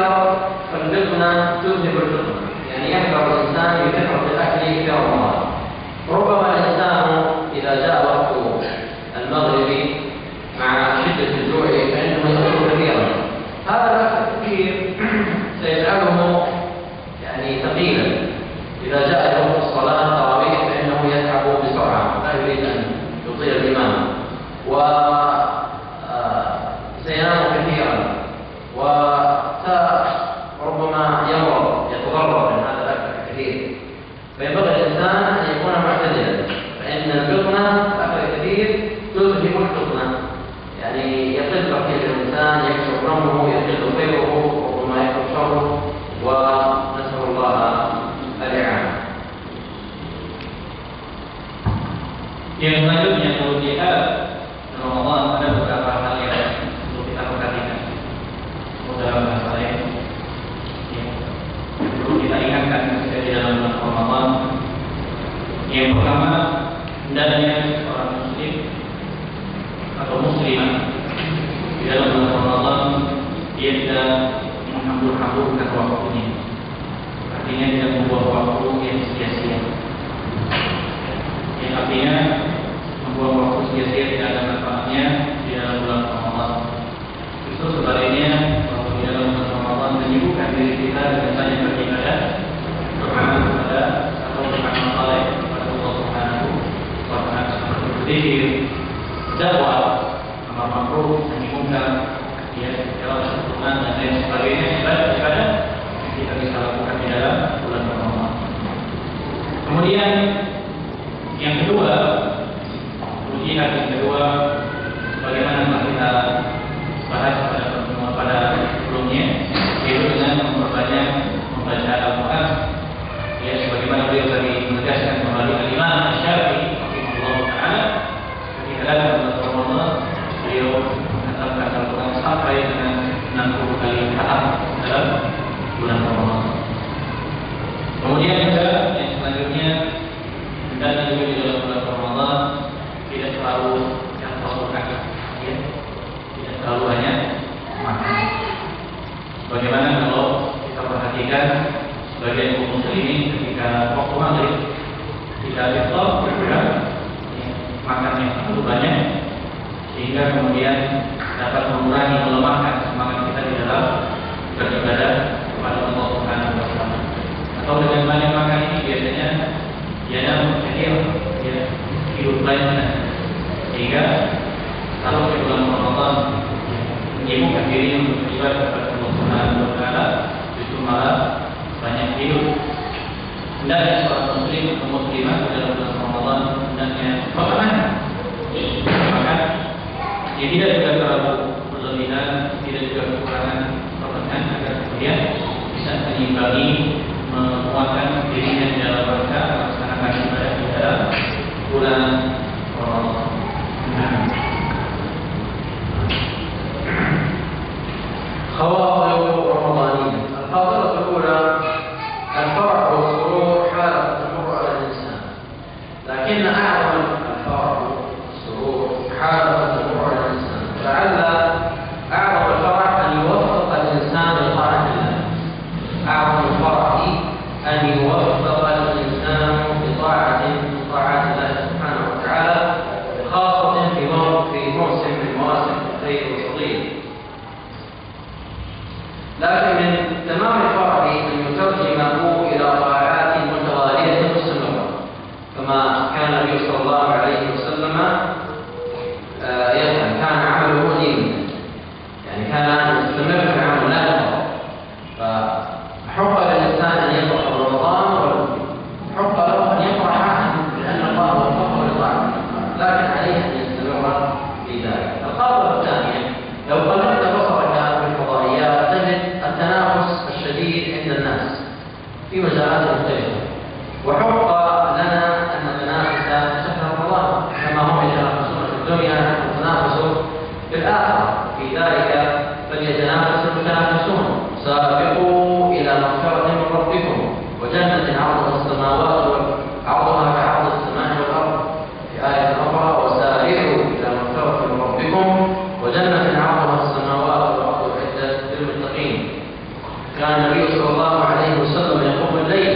أكثر فالبطنة تذهب البطنة، يعني يحذر الإنسان يكثر بالأكل في رمضان. ربما الإنسان إذا جاء وقت المغرب مع شدة الجوع فإنه يأكل كثيرا، هذا الأكل الكثير سيجعله يعني ثقيلا. إذا جاء يوم الصلاة التراويح فإنه يتعب بسرعة، لا يريد أن يطيل الإمام، وسينام كثيرا، وربما يمرض يتضرر من هذا الأكل الكثير. فينبغي الإنسان أن يكون معتدلا، فإن البطنة الأكل الكثير تذهب البطنة، يعني يقل تركيز الإنسان، يكثر نومه، يقل خيره، ربما يكثر شره، ونسأل الله الإعانة. Yang selanjutnya, kalau jihad Ramadan ada beberapa hal yang perlu kita perhatikan. Dalam bahasa lain, perlu kita ingatkan ketika di dalam bulan Ramadan. Yang pertama, hendaknya seorang muslim atau muslimah di dalam bulan Ramadan dia tidak menghambur-hamburkan waktunya. Artinya tidak membuang waktu yang sia-sia. Yang artinya membuang waktu sia-sia tidak ada manfaatnya di dalam bulan Ramadan. Justru sebaliknya, kalau di dalam bulan Ramadan menyibukkan diri kita dengan banyak beribadah, beramal kepada atau beramal saleh kepada Allah Subhanahu wa Ta'ala, seperti berzikir, berdakwah, amal ma'ruf, nahi munkar, ya, jalan sunnah dan lain sebagainya, ibadah yang kita bisa lakukan di dalam bulan Ramadan. Kemudian yang kedua, ujian yang kedua, bagaimana kita bahas pada pertemuan pada sebelumnya, yaitu dengan memperbanyak membaca Al-Quran. Ya, sebagaimana beliau tadi menegaskan kembali Al-Imam Asy-Syafi'i rahimahullah taala ketika dalam bulan Ramadan beliau menghafalkan Al-Quran sampai dengan 60 kali khatam dalam bulan Ramadan. Kemudian juga yang selanjutnya, dan juga di dalam bulan Ramadan tidak terlalu makan, ya, tidak terlalu banyak makan. Bagaimana kalau kita perhatikan sebagian kaum muslimin ketika waktu maghrib tidak iftar, ya, makannya terlalu banyak sehingga kemudian dapat mengurangi, melemahkan semangat kita di dalam beribadah kepada Allah Subhanahu wa Ta'ala. Atau dengan banyak makan ini biasanya hidup lainnya, sehingga kalau di bulan Ramadan menyibukkan diri untuk beribadah kepada Allah Subhanahu wa Ta'ala, justru malah banyak hidup. Hendaknya seorang muslim atau muslimah di dalam bulan Ramadan hendaknya makanan, dia tidak juga terlalu berlebihan, tidak juga kekurangan permengan, agar kemudian bisa menyimbangi, menguatkan dirinya di dalam rangka melaksanakan ibadah di dalam bulan Ramadan. خواطر رمضانية. الخاطرة الأولى الفرح والسرور حالة تمر على الإنسان، لكن أعظم الفرح والسرور حالة تمر على الإنسان. لعل أعظم الفرح أن يوفق الإنسان لطاعة الله. أعظم الفرح أن يوفق الإنسان بطاعة من طاعات الله سبحانه وتعالى، خاصة في موسم من مواسم الخير والفضيلة. لكن من تمام الفرح أن يترجمه إلى طاعات متوالية مستمرة، كما كان النبي صلى الله عليه وسلم يفعل. كان عمله دينا، يعني كان يستمر في العمل لا يقطع. فحق للإنسان أن يفرح برمضان، وحق له أن يفرح لأن الله وفقه لطاعة، لكن عليه أن يستمر في ذلك. الخاطرة الثانية، لو قلبت بصرك في الفضائيات تجد التنافس الشديد عند الناس في مجالات مختلفة، وحق لنا أن نتنافس شهر رمضان كما هم يتنافسون في الدنيا، نتنافس في الآخرة. في ذلك فليتنافس المتنافسون. سابقوا إلى مغفرة من ربكم وجنة عرضها السماوات عرضها كعرض السماء والأرض، في آية أخرى وسارعوا إلى مغفرة من ربكم وجنة عرضها السماوات والأرض أعدت للمتقين. كان النبي صلى الله عليه وسلم يقوم الليل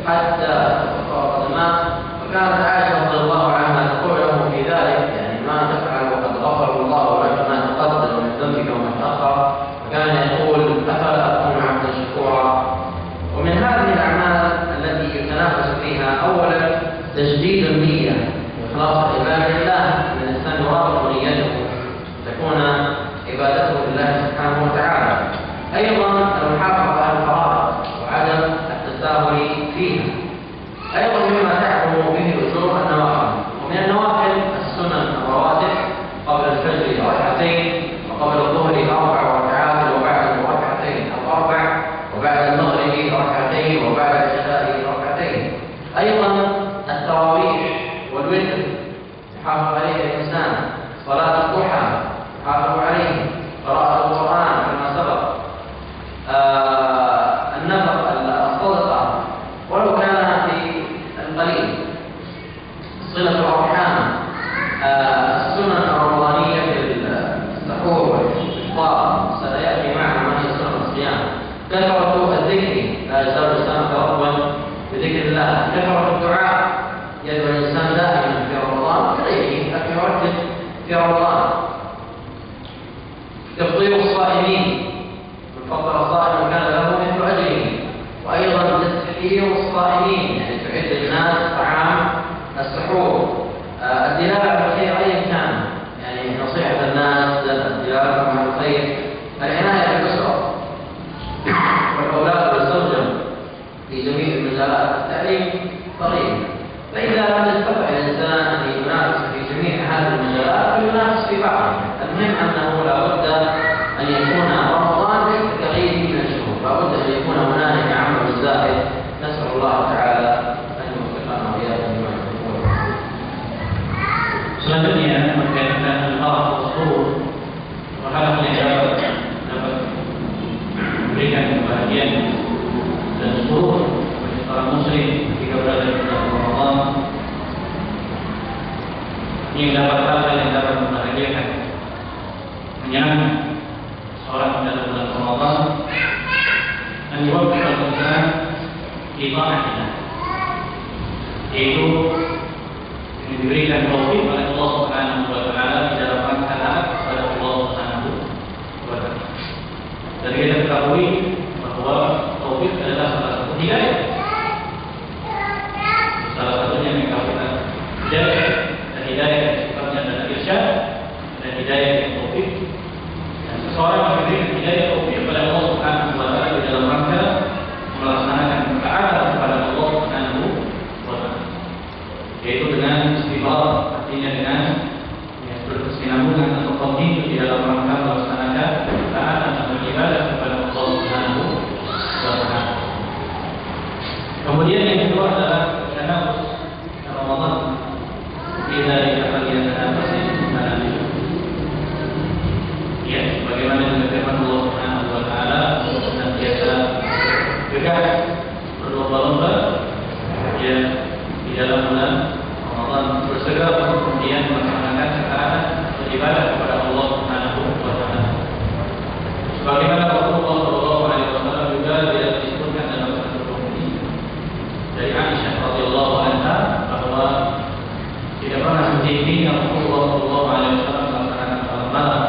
حتى تتفرق قدماه، فكانت عائشة رضي الله عنها تقول له في ذلك يعني ما تفعل وقد غفر الله لك ما تقدم من ذنبك وما تأخر، فكان يقول أفلا أكون عبدا شكورا. ومن هذه الأعمال التي يتنافس فيها أولا تجديد النية إخلاص العبادة لله، أن الإنسان يرابط نيته تكون عبادته لله سبحانه وتعالى. أيضا المحافظة على الفرائض وعدم التساهل فيها. أيضا مما تعلم به أجور النوافل، ومن النوافل السنن الرواتب قبل الفجر ركعتين، وقبل الظهر 4 ركعات، وبعد ركعتين أو 4، وبعد المغرب ركعتين، وبعد العشاء ركعتين. أيضا التراويح والوتر يحافظ عليه الإنسان، صلاة الضحى يحافظ عليه، قراءة القرآن كما سبق، النفق الصدقة ولو كان في القليل، صلة الأرحام، السنن الرمضانية في السحور والإفطار سيأتي معنا ما هي سنن الصيام، كثرة الذكر لا يزال الإنسان تربا بذكر الله، كثرة الدعاء يدعو الإنسان دائما في رمضان وغيره لكن يركز في رمضان، تفطير الصائمين، من فطر صائما كان له مثل أجره، وأيضا تسحير الصائمين يعني تعد الناس طعام السحور، الدلالة على الخير أيا كان يعني نصيحة الناس، الدلالة على الخير، العناية بالأسرة والأولاد والزوجة في جميع المجالات، التعليم طريق. فإذا لم يستطع الإنسان أن ينافس في جميع هذه المجالات فينافس في بعضها. المهم أنه لا بد أن يكون رمضان ليس كغيره من الشهور، لا بد أن يكون هنالك عمل زائد. نسأل الله تعالى أن يوفقنا وإياكم بما يحبون. Selanjutnya berkaitan al-marah rasul, berharap dapat memberikan kebahagiaan dan surur bagi seorang muslim ketika berada di bulan Ramadan, yang dapat hal yang dapat membahagiakan, menyenangkan seorang dalam bulan Ramadan, dan diwakilkan dengan ibadahnya, yaitu yang diberikan taufik oleh Allah Subhanahu wa taala di dalam rangka taat kepada Allah Subhanahu wa taala. Dan kita ketahui bahwa taufik adalah salah satu hidayah. Salah satunya yang kita hidayah, dan hidayah yang sifatnya adalah irsyad, dan hidayah yang taufik. Dan seseorang yang diberikan hidayah taufik oleh Allah Subhanahu wa taala di dalam rangka melaksanakan ketaatan kepada Allah Subhanahu wa taala, yaitu dengan istighfar, artinya dengan berkesinambungan atau kontinu di dalam rangka melaksanakan ketaatan dan beribadah kepada Allah Subhanahu wa taala. Kemudian yang kedua adalah tanafus Ramadan, tidak dikatakan tanafus ini. Ya, bagaimana dengan firman Allah Subhanahu wa taala, senantiasa gegah berlomba-lomba ya di dalam bulan Ramadan, bersegera untuk kemudian melaksanakan ketaatan beribadah kepada Allah Subhanahu wa taala. Sebagaimana Rasulullah sallallahu alaihi wasallam juga tidak disebutkan dalam satu hadis dari Aisyah radhiyallahu anha bahwa tidak pernah henti Rasulullah sallallahu alaihi wasallam melaksanakan salat malam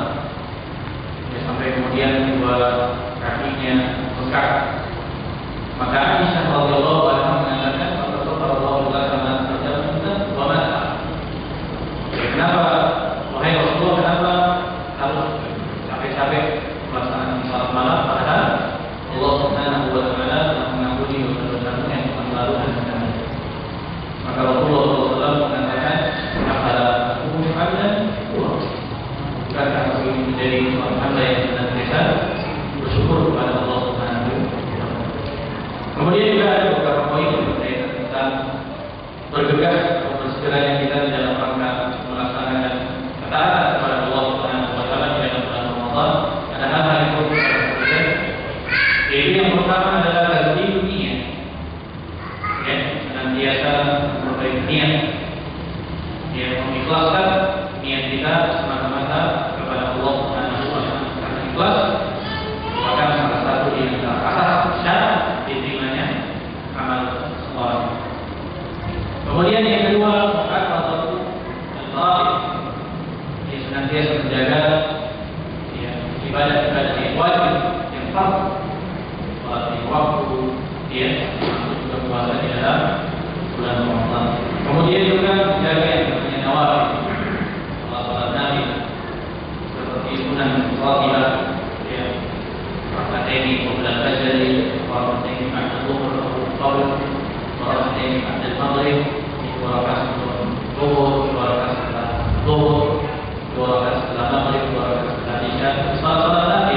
sampai kemudian kedua kakinya bengkak. Maka Aisyah radhiyallahu anha mengatakan, kenapa wahai Rasulullah, kenapa harus capek-capek melaksanakan salat malam padahal Allah Subhanahu wa taala telah mengampuni dosa-dosamu yang telah lalu dan akan datang. Maka Rasulullah SAW mengatakan, "Apabila aku mu'adzan, bukankah aku ini menjadi seorang hamba yang senantiasa bersyukur kepada Allah Subhanahu wa taala." Kemudian juga ada beberapa poin berkaitan tentang bergegas atau bersegeranya kita di dalam rangka melaksanakan ketaatan kepada Allah Subhanahu wa taala di dalam bulan Ramadan. Ada hal-hal yang perlu kita perhatikan, yaitu yang pertama adalah ganti dunia. Ya, senantiasa memperbaiki niat. Ya, mengikhlaskan niat kita semata-mata kepada Allah Subhanahu wa taala. Karena ikhlas merupakan salah satu di antara asas waktu ya masuk bulan puasa di dalam bulan Ramadan. Kemudian juga menjaga yang namanya nawafil, salat nabi seperti sunan rawatib ya, rakaatain qabla al-fajr, rakaatain ba'da dhuhr atau qabla, rakaatain ba'da al-maghrib, dua rakaat sebelum zuhur, dua rakaat setelah zuhur, dua rakaat setelah maghrib, dua rakaat setelah isya. Salat nabi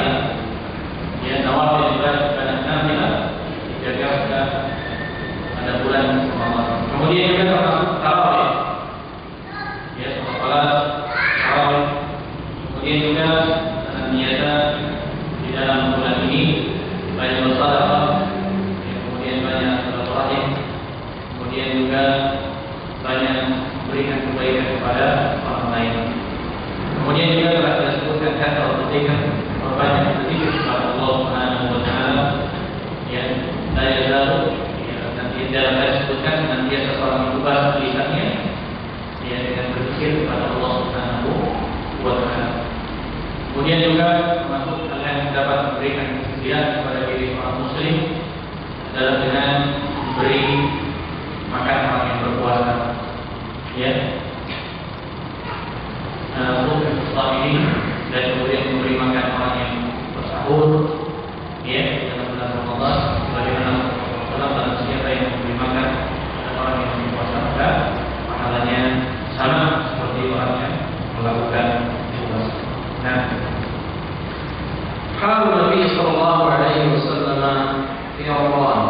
ya, nawafil ibadah nabi dijaga pada bulan Ramadan. Kemudian juga termasuk tarawih ya, salat tarawih. Kemudian juga niatan di dalam bulan ini banyak bersedekah ya, kemudian banyak silaturahim, kemudian juga banyak memberikan kebaikan kepada orang lain. Kemudian juga telah kita sebutkan kata berzikir, banyak berzikir kepada Allah Subhanahu wa taala ya, saya selalu nanti dalam saya sebutkan nanti seseorang mengubah lisannya ya dengan berzikir kepada Allah Subhanahu wa taala. Kemudian juga termasuk hal yang dapat memberikan kesedihan kepada diri orang muslim adalah dengan memberi makan orang yang berpuasa ya, untuk ini, dan kemudian memberi makan orang yang bersahur ya dalam bulan Ramadan, sebagaimana dalam siapa yang memberi makan orang yang berpuasa maka pahalanya sama seperti orang yang melakukan puasa. Nah, حال النبي صلى الله عليه وسلم في رمضان.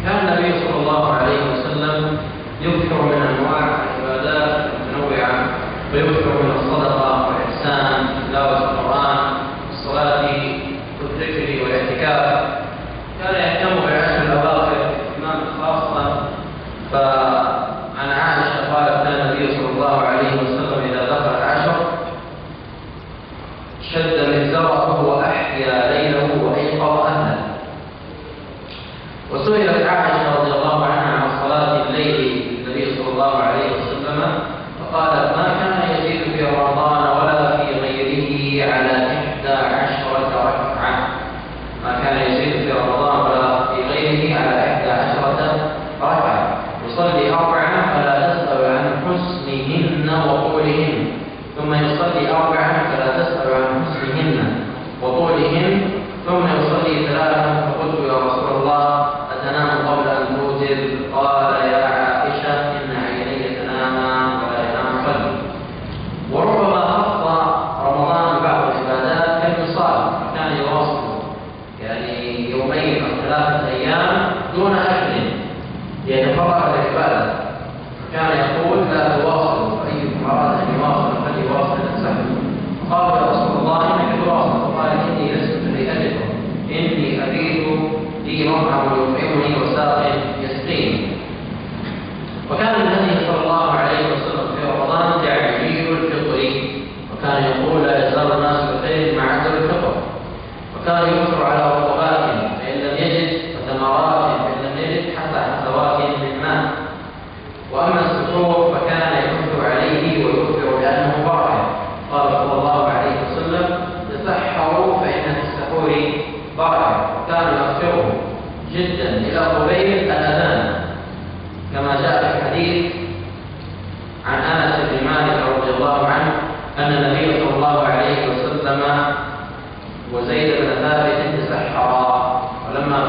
كان النبي صلى الله عليه وسلم يكثر من انواع العبادات المتنوعه، ويكثر من الصدقه والاحسان، تلاوه القران، الصلاه والذكر والاعتكاف. كان يهتم بالعشر الاواخر اهتماما خاصا. فعن عائشه قالت كان النبي صلى الله عليه وسلم اذا دخل العشر شد مئزره واحيا ليله وايقظ اهله. وسئلت عائشه رضي الله عنها عن صلاه الليل النبي صلى الله عليه وسلم فقالت ما كان يزيد في رمضان ولا في غيره على 11 ركعه. ما كان يزيد في رمضان ولا في غيره على 11 ركعه. يصلي 4 فلا تسأل عن حسنهن وطولهن، ثم يصلي 4 فلا تسأل عن حسنهن وطولهن، ثم يصلي 3. فقلت يا رسول الله أتنام قبل أن توتر؟ قال يا عائشة إن عيني تنامان ولا ينام قلبي. وربما خص رمضان بعض العبادات كالوصال، كان يواصل يعني يومين أو 3 أيام دون أكل ليتفرغ للعبادة، كان يقول لا تواصلوا، فأيكم أراد أن يواصل فليواصل نفسه. قال يا رسول الله إنك تواصل؟ قال إني لست لأجلكم، إني أبيت لي مطعم يطعمني وساق يسقيني. وكان النبي صلى الله عليه وسلم في رمضان تعجيل الفطر، وكان يقول لا يزال الناس بخير مع عجل الفطر. وكان يؤثر على رطبات فإن لم يجد، وثمرات فإن لم يجد، حتى حسوات من ماء. وأما السحور فكان يحث عليه ويؤثر لأنه بركة. قال صلى الله عليه وسلم تسحروا فإن في السحور بركة. وكان يؤثره جدا إلى قبيل الأذان، كما جاء في الحديث عن أنس بن مالك رضي الله عنه أن النبي صلى الله عليه وسلم وزيد بن ثابت تسحرا، ولما